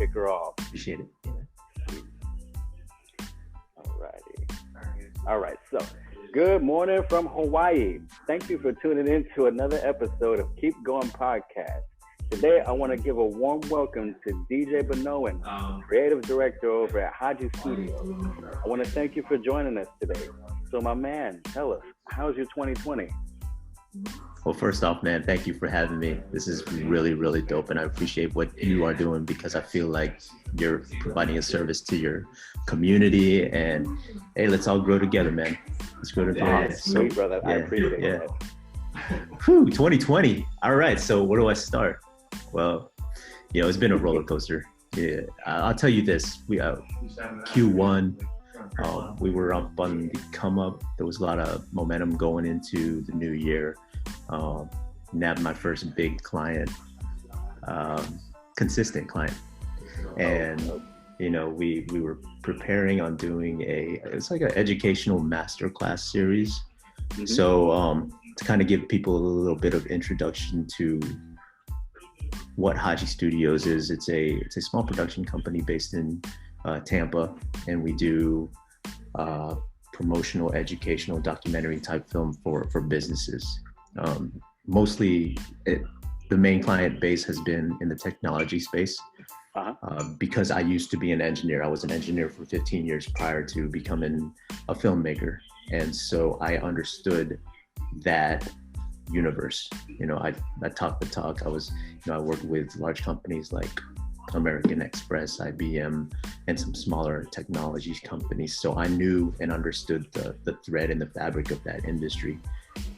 kick her off. Appreciate it. All right. So, good morning from Hawaii. Thank you for tuning in to another episode of Keep Going Podcast. Today, I want to give a warm welcome to DJ Bonoan, Creative Director over at HADJI Studios. I want to thank you for joining us today. So, my man, tell us, how's your 2020? Well, first off, man, thank you for having me. This is really, really dope, and I appreciate what you are doing because I feel like you're providing a service to your community. And hey, let's all grow together, man. Let's grow together. Sweet, brother. I appreciate that. Whew, 2020. All right. So where do I start? Well, it's been a roller coaster. Yeah, I'll tell you this. We Q1. We were up on the come up. There was a lot of momentum going into the new year. Nabbed my first big client, consistent client. And, we were preparing on doing it's like an educational masterclass series. Mm-hmm. So to kind of give people a little bit of introduction to what HADJI Studios is, it's a small production company based in Tampa, and we do promotional, educational, documentary type film for businesses. Mostly the main client base has been in the technology space. Because I used to be an engineer. I was an engineer for 15 years prior to becoming a filmmaker. And so I understood that universe. I talked the talk. I worked with large companies like American Express, IBM, and some smaller technology companies. So I knew and understood the thread and the fabric of that industry.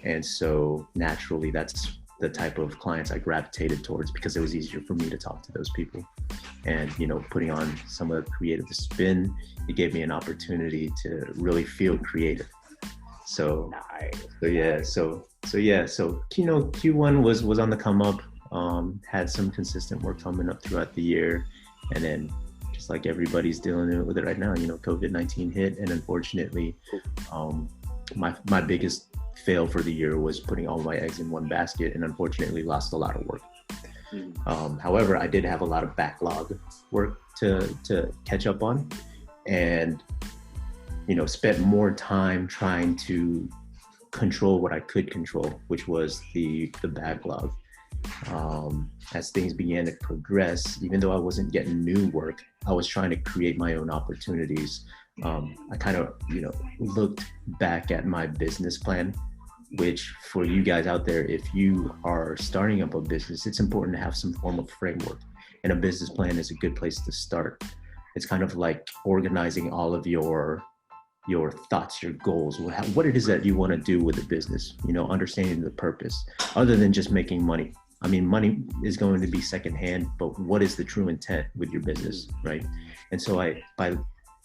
And so naturally, that's the type of clients I gravitated towards because it was easier for me to talk to those people. And, putting on some of the creative spin, it gave me an opportunity to really feel creative. So, nice. So Q1 was on the come up. Had some consistent work coming up throughout the year, and then just like everybody's dealing with it right now, COVID-19 hit, and unfortunately, my biggest fail for the year was putting all my eggs in one basket, and unfortunately lost a lot of work. However, I did have a lot of backlog work to catch up on, and spent more time trying to control what I could control, which was the backlog. As things began to progress, even though I wasn't getting new work, I was trying to create my own opportunities. I kind of, looked back at my business plan, which for you guys out there, if you are starting up a business, it's important to have some form of framework, and a business plan is a good place to start. It's kind of like organizing all of your thoughts, your goals, what it is that you want to do with the business, understanding the purpose, other than just making money. I mean, money is going to be secondhand, but what is the true intent with your business, right? And so by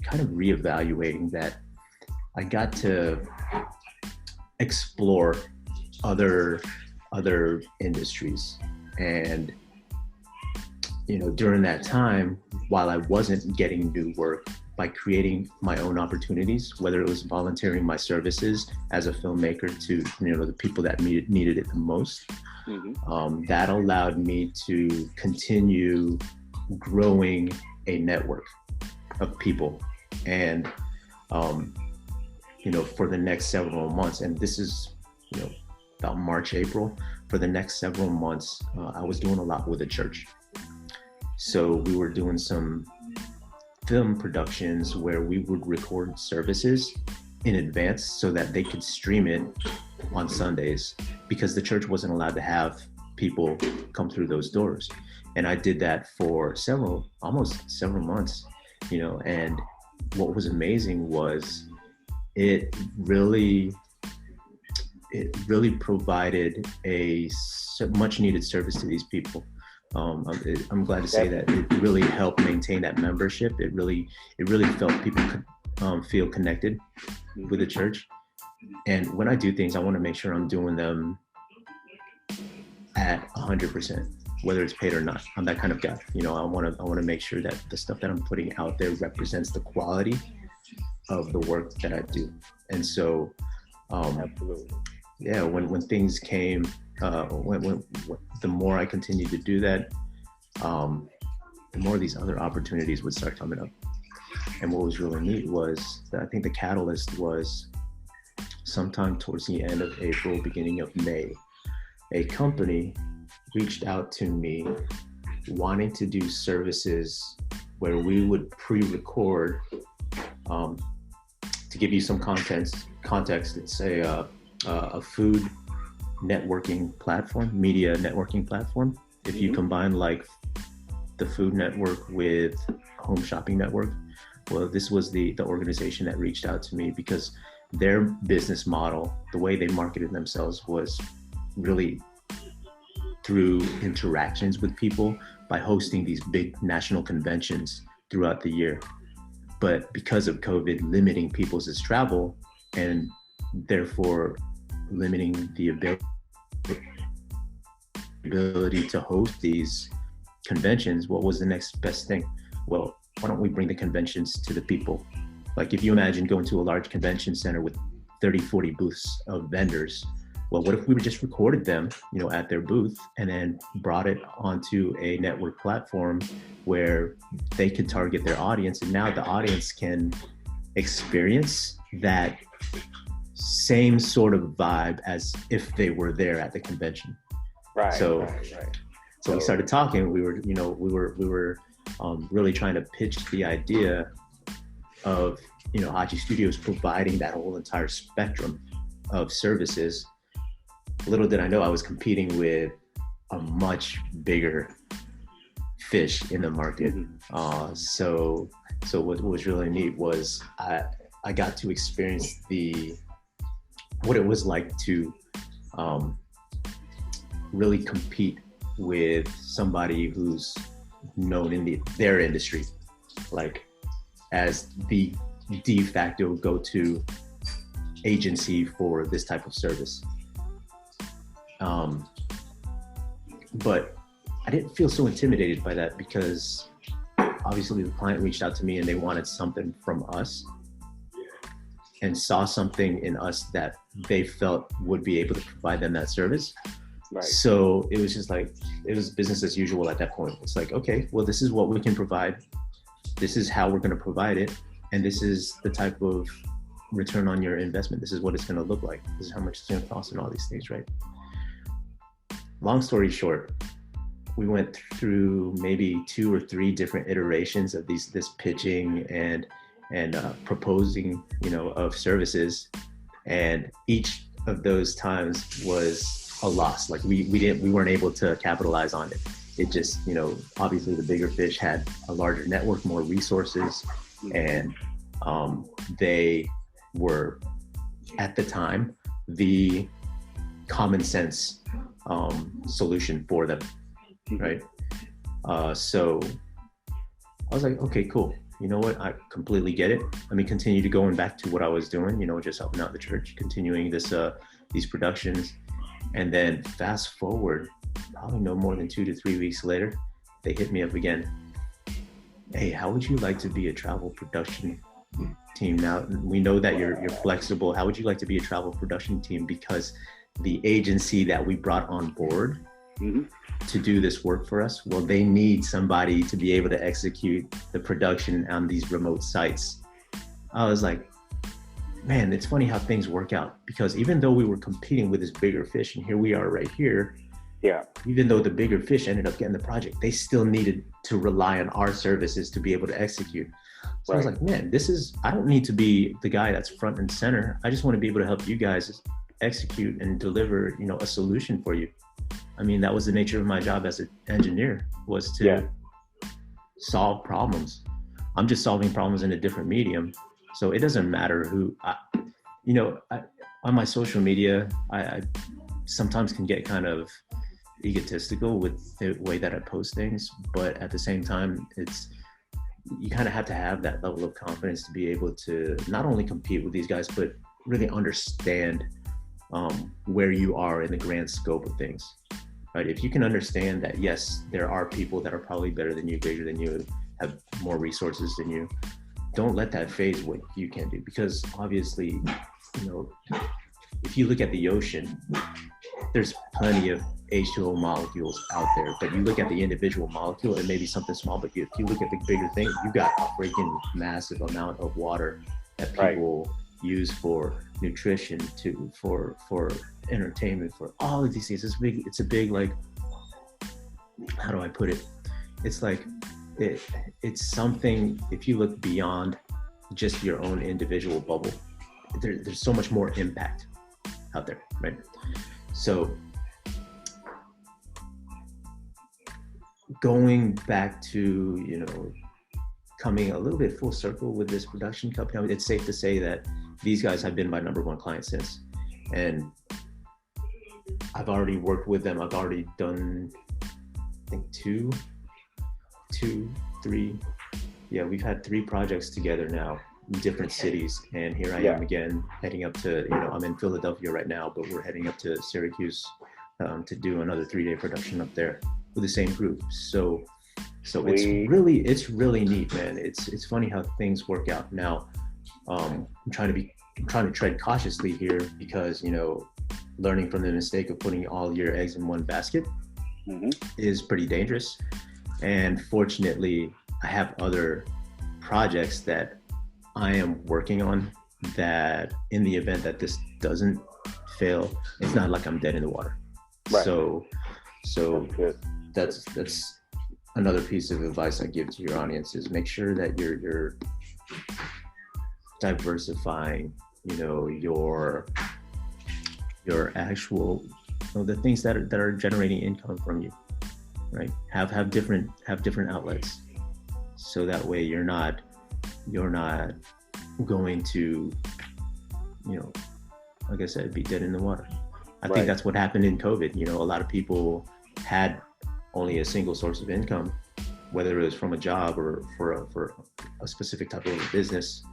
kind of reevaluating that, I got to explore other industries. And, during that time, while I wasn't getting new work, by creating my own opportunities, whether it was volunteering my services as a filmmaker to, the people that needed it the most, that allowed me to continue growing a network of people. And, for the next several months, and this is, about March, April, for the next several months, I was doing a lot with the church. So we were doing some film productions where we would record services in advance so that they could stream it on Sundays, because the church wasn't allowed to have people come through those doors. And I did that for almost several months, and what was amazing was it really provided a much needed service to these people. I'm glad to say that it really helped maintain that membership. It really felt people could feel connected with the church. And when I do things, I want to make sure I'm doing them at 100%, whether it's paid or not. I'm that kind of guy. I want to make sure that the stuff that I'm putting out there represents the quality of the work that I do. And so, absolutely. Yeah, when things came, when the more I continued to do that, the more these other opportunities would start coming up. And what was really neat was that I think the catalyst was sometime towards the end of April, beginning of May, a company reached out to me wanting to do services where we would pre-record, to give you some context, it's a food networking platform, media networking platform. If you combine like the Food Network with Home Shopping Network, well, this was the organization that reached out to me because their business model, the way they marketed themselves, was really through interactions with people by hosting these big national conventions throughout the year. But because of COVID limiting people's travel and therefore limiting the ability to host these conventions, what was the next best thing? Well, why don't we bring the conventions to the people? Like if you imagine going to a large convention center with 30, 40 booths of vendors, well, what if we just recorded them, at their booth and then brought it onto a network platform where they could target their audience, and now the audience can experience that same sort of vibe as if they were there at the convention. Right. So we started talking. We were really trying to pitch the idea of HADJI Studios providing that whole entire spectrum of services. Little did I know I was competing with a much bigger fish in the market. So what was really neat was I got to experience what it was like to really compete with somebody who's known in their industry, like as the de facto go-to agency for this type of service. But I didn't feel so intimidated by that because obviously the client reached out to me and they wanted something from us and saw something in us that they felt would be able to provide them that service. Right. So it was just like, it was business as usual at that point. It's like, okay, well, this is what we can provide. This is how we're going to provide it. And this is the type of return on your investment. This is what it's going to look like. This is how much it's going to cost and all these things, right? Long story short, we went through maybe 2 or 3 different iterations of this pitching and proposing, of services. And each of those times was a loss. Like we weren't able to capitalize on it. It just, obviously the bigger fish had a larger network, more resources, and they were at the time the common sense solution for them, right? So I was like, okay, cool. You know what? I completely get it. Let me continue to going back to what I was doing, just helping out the church, continuing these productions. And then fast forward, probably no more than 2 to 3 weeks later, they hit me up again. Hey, how would you like to be a travel production team now? We know that you're flexible. How would you like to be a travel production team? Because the agency that we brought on board to do this work for us, well, they need somebody to be able to execute the production on these remote sites. I was like, man, it's funny how things work out, because even though we were competing with this bigger fish, and here we are right here, even though the bigger fish ended up getting the project, they still needed to rely on our services to be able to execute. So I was like, man, I don't need to be the guy that's front and center. I just want to be able to help you guys execute and deliver, a solution for you. I mean, that was the nature of my job as an engineer, was to solve problems. I'm just solving problems in a different medium. So it doesn't matter who, on my social media, I sometimes can get kind of egotistical with the way that I post things, but at the same time, you kind of have to have that level of confidence to be able to not only compete with these guys, but really understand where you are in the grand scope of things, right? If you can understand that, yes, there are people that are probably better than you, bigger than you, have more resources than you, don't let that phase what you can do. Because obviously, if you look at the ocean, there's plenty of H2O molecules out there, but you look at the individual molecule, it may be something small, but if you look at the bigger thing, you got a freaking massive amount of water that people use for nutrition, for entertainment, for all of these things. It's a big, like, how do I put it? It's like, it's something, if you look beyond just your own individual bubble, there's so much more impact out there, right? So going back to, you know, coming a little bit full circle with this production company, I mean, it's safe to say that these guys have been my #1 client since, and I've already worked with them. I've already done, I think we've had 3 projects together now in different cities, and here I am again heading up to, you know, I'm in Philadelphia right now, but we're heading up to Syracuse to do another 3-day production up there with the same group. So it's really neat, man. It's funny how things work out. Now, I'm trying to tread cautiously here because, you know, learning from the mistake of putting all your eggs in one basket is pretty dangerous. And fortunately, I have other projects that I am working on that, in the event that this doesn't fail, it's not like I'm dead in the water. Right. So that's another piece of advice I give to your audience is make sure that you're diversifying, you know, your actual, you know, the things that are generating income from you, right? Have different outlets, so that way you're not going to, you know, like I said, be dead in the water. I think that's what happened in COVID. You know, a lot of people had only a single source of income, whether it was from a job or for a specific type of business,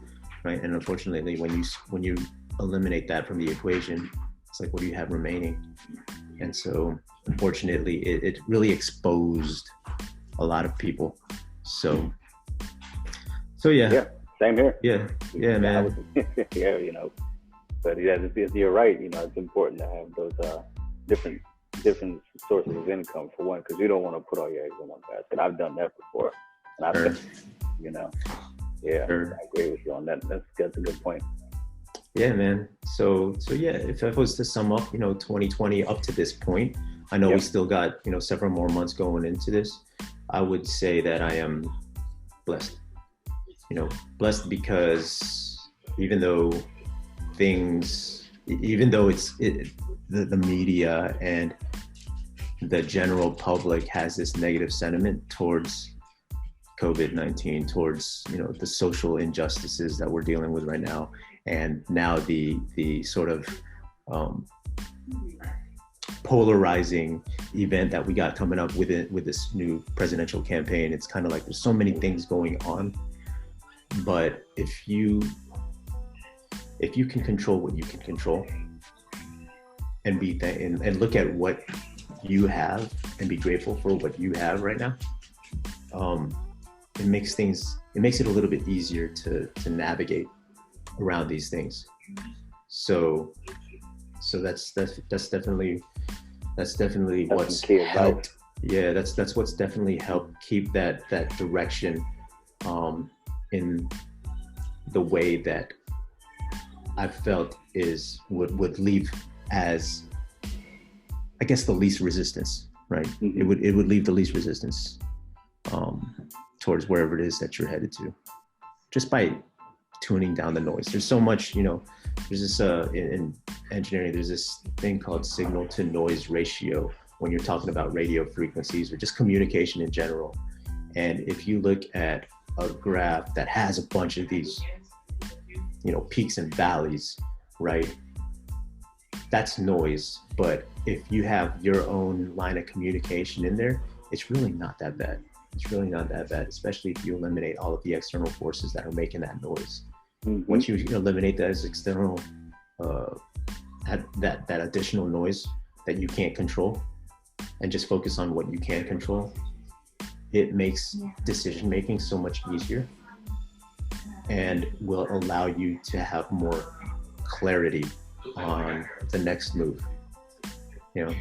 right? And unfortunately, when you eliminate that from the equation, it's like, what do you have remaining? And so, unfortunately, it really exposed a lot of people. So yeah. Same here. Yeah, man. Yeah, you know, but yeah, you're right. You know, it's important to have those different sources of income, for one, because you don't want to put all your eggs in one basket. I've done that before, and I've been, you know, I agree with you on that. That's a good point. Yeah, man. So yeah, if I was to sum up, you know, 2020 up to this point, I know we still got, you know, several more months going into this. I would say that I am blessed. You know, blessed because even though it's the media and the general public has this negative sentiment towards COVID-19, towards, you know, the social injustices that we're dealing with right now, and now the sort of polarizing event that we got coming up with this new presidential campaign. It's kind of like there's so many things going on, but if you can control what you can control and and look at what you have and be grateful for what you have right now, it makes it a little bit easier to navigate around these things. So that's definitely what's helped. Yeah, that's what's definitely helped keep that direction in the way that I felt would leave as, I guess, the least resistance, right? It would leave the least resistance towards wherever it is that you're headed to, just by tuning down the noise. There's so much, you know, there's this in engineering, there's this thing called signal to noise ratio when you're talking about radio frequencies or just communication in general. And if you look at a graph that has a bunch of these, you know, peaks and valleys, right? That's noise. But if you have your own line of communication in there, it's really not that bad. It's really not that bad, especially if you eliminate all of the external forces that are making that noise. Once you eliminate those external, that additional noise that you can't control, and just focus on what you can control, it makes decision making so much easier and will allow you to have more clarity on the next move. You know,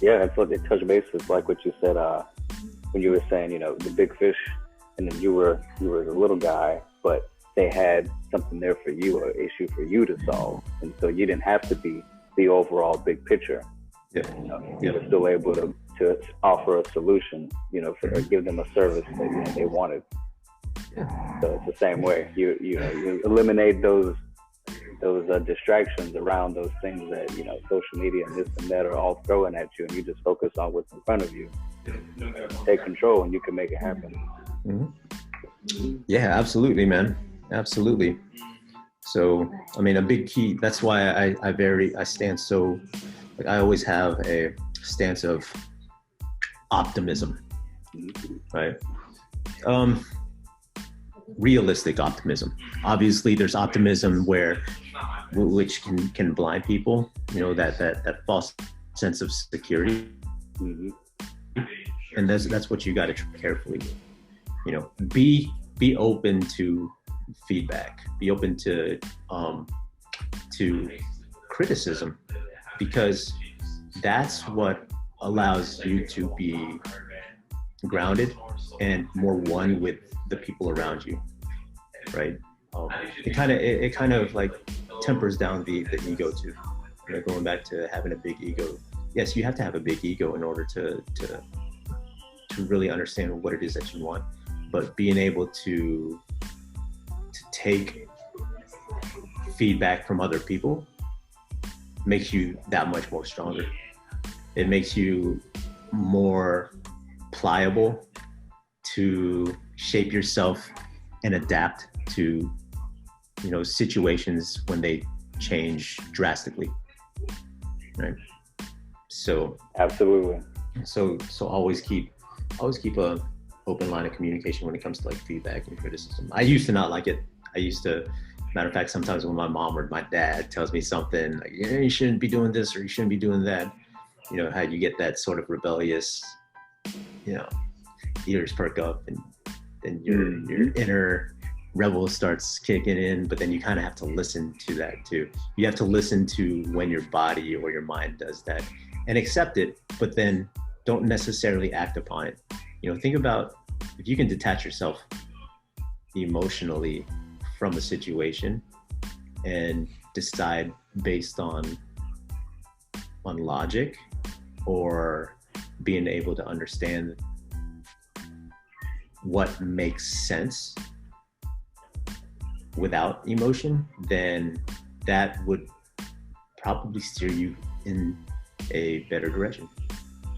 Yeah, and so they touch bases like what you said when you were saying, the big fish, and then you were the little guy, but they had something there for you, or issue for you to solve, and so you didn't have to be the overall big picture. Yeah. You were still able to offer a solution, or give them a service that they wanted. Yeah. So it's the same way. You eliminate those distractions around those things that social media and this and that are all throwing at you, and you just focus on what's in front of you. Take control, and you can make it happen. Mm-hmm. Yeah, absolutely, man. Absolutely. So, I mean, a big key. That's why I stand so. Like, I always have a stance of optimism, right? Realistic optimism. Obviously, there's optimism which can blind people. That false sense of security. Mm-hmm. And that's what you got to treat carefully. Be open to feedback. Be open to criticism, because that's what allows you to be grounded and more one with the people around you, right? It kind of like tempers down the ego too. Going back to having a big ego. Yes, you have to have a big ego in order to really understand what it is that you want, but being able to take feedback from other people makes you that much more stronger. It makes you more pliable to shape yourself and adapt to situations when they change drastically, right? So absolutely. So always keep a open line of communication when it comes to like feedback and criticism. I used to not like it. Matter of fact, sometimes when my mom or my dad tells me something like, you shouldn't be doing this or you shouldn't be doing that, how you get that sort of rebellious, ears perk up, and then your inner rebel starts kicking in, but then you kind of have to listen to that too. You have to listen to when your body or your mind does that and accept it, but then don't necessarily act upon it. Think about if you can detach yourself emotionally from a situation and decide based on logic or being able to understand what makes sense without emotion, then that would probably steer you in a better direction.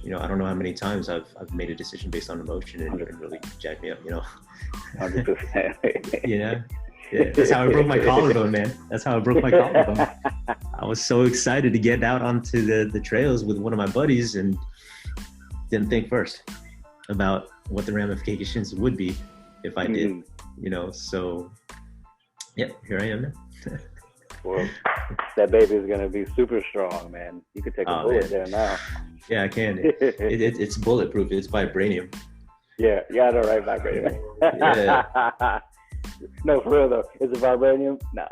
I don't know how many times I've made a decision based on emotion and it really jacked me up, 100%. Yeah, that's how I broke my collarbone, man. That's how I broke my collarbone. I was so excited to get out onto the trails with one of my buddies and didn't think first about what the ramifications would be if I did, so yeah, here I am now. Well, that baby is going to be super strong, man. You could take a bullet there now. Yeah, I can. It's bulletproof. It's vibranium. Yeah, you got it right, vibranium. Yeah. No, for real though. Is it vibranium? Nah.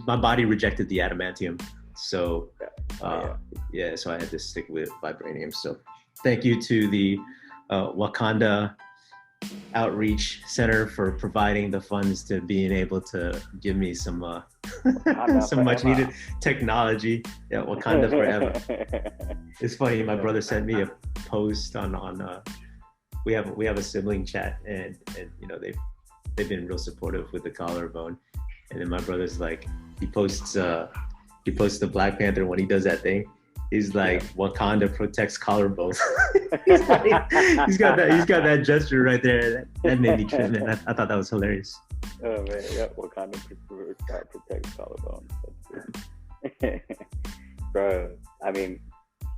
My body rejected the adamantium. So, so I had to stick with vibranium. So thank you to the Wakanda Outreach Center for providing the funds to being able to give me some much needed technology. Yeah, Wakanda forever. It's funny. My brother sent me a post on we have a sibling chat, and they've been real supportive with the collarbone. And then my brother's like, he posts the Black Panther when he does that thing. He's like, Wakanda protects collarbones. he's got that gesture right there. That made me trip, man. I thought that was hilarious. Oh man, yeah, Wakanda protects collarbones. Bro, I mean,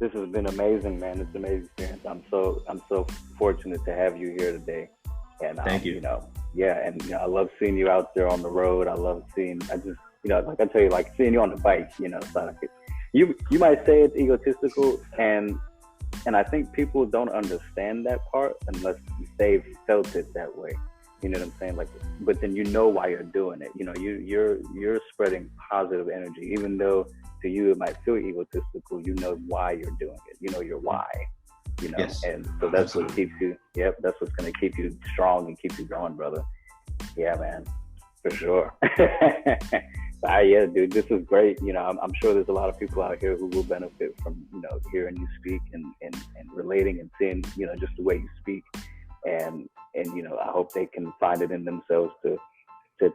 this has been amazing, man. It's an amazing experience. I'm so fortunate to have you here today. And thank you. I love seeing you out there on the road. I love seeing. Like I tell you, like seeing you on the bike. It's like you might say it's egotistical, and I think people don't understand that part unless they've felt it that way. You know what I'm saying? Like, but then why you're doing it. You're spreading positive energy, even though to you it might feel egotistical, you know why you're doing it. You know your why. You know, yes, and so that's what keeps you. Yep, that's what's going to keep you strong and keep you going, brother. Yeah, man, for sure. Yeah, dude, this is great. You know, I'm sure there's a lot of people out here who will benefit from, you know, hearing you speak and relating and seeing, you know, just the way you speak, and you know, I hope they can find it in themselves to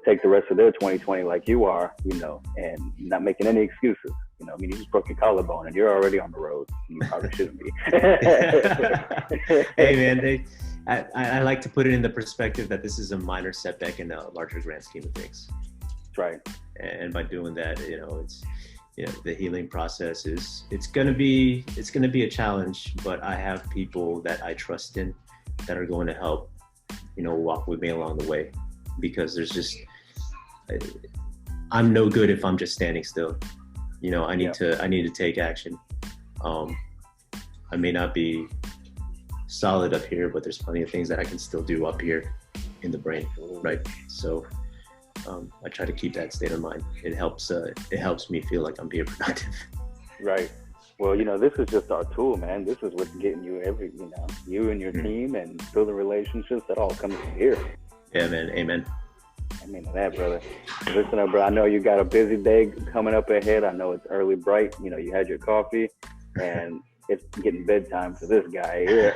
take the rest of their 2020 like you are, you know, and not making any excuses. You know, I mean, you just broke your collarbone and you're already on the road. You probably shouldn't be. Hey, man, I like to put it in the perspective that this is a minor setback in the larger grand scheme of things. That's right. And by doing that, you know, it's, you know, the healing process it's gonna be a challenge, but I have people that I trust in that are going to help, you know, walk with me along the way, because there's just, I'm no good if I'm just standing still. You know, I need to take action. I may not be solid up here, but there's plenty of things that I can still do up here in the brain, right? So I try to keep that state of mind. It helps me feel like I'm being productive. Right. Well, you know, this is just our tool, man. This is what's getting you you and your team and building relationships. That all comes from here. Yeah, man. Amen. I mean that, brother. Listen up, bro. I know you got a busy day coming up ahead. I know it's early bright. You know, you had your coffee, and it's getting bedtime for this guy here.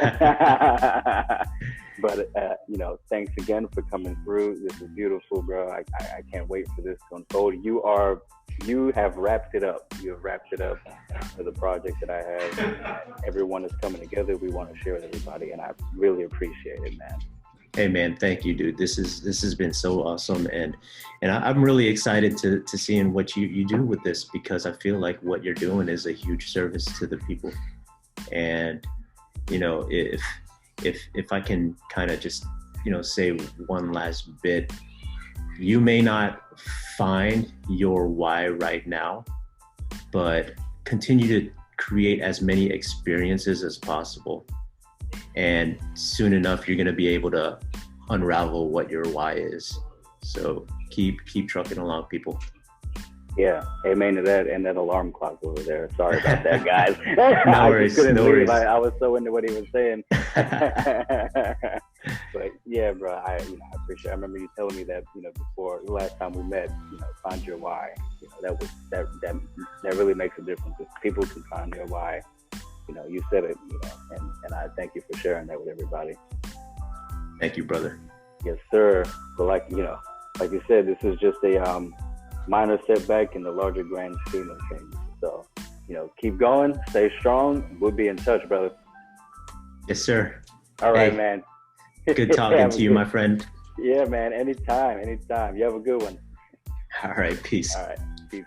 But you know, thanks again for coming through. This is beautiful, bro. I can't wait for this to unfold. You have wrapped it up. You have wrapped it up for the project that I have. Everyone is coming together. We want to share with everybody, and I really appreciate it, man. Hey, man, thank you, dude. This has been so awesome, and I'm really excited to seeing what you do with this, because I feel like what you're doing is a huge service to the people. And you know, if I can kind of just, you know, say one last bit, you may not find your why right now, but continue to create as many experiences as possible. And soon enough, you're going to be able to unravel what your why is. So keep trucking along, people. Yeah, amen to that. And that alarm clock over there. Sorry about that, guys. No worries. No worries. I was so into what he was saying. But yeah, bro, I appreciate it. I remember you telling me that, you know, before the last time we met, you know, find your why. You know, that really makes a difference. If people can find their why, you know, you said it, you know, and I thank you for sharing that with everybody. Thank you, brother. Yes, sir. But like you said, this is just a minor setback in the larger grand scheme of things. So, you know, keep going, stay strong. We'll be in touch, brother. Yes, sir. All right, man. Good talking to you, my friend. Yeah, man. Anytime. You have a good one. All right. Peace. All right. Peace.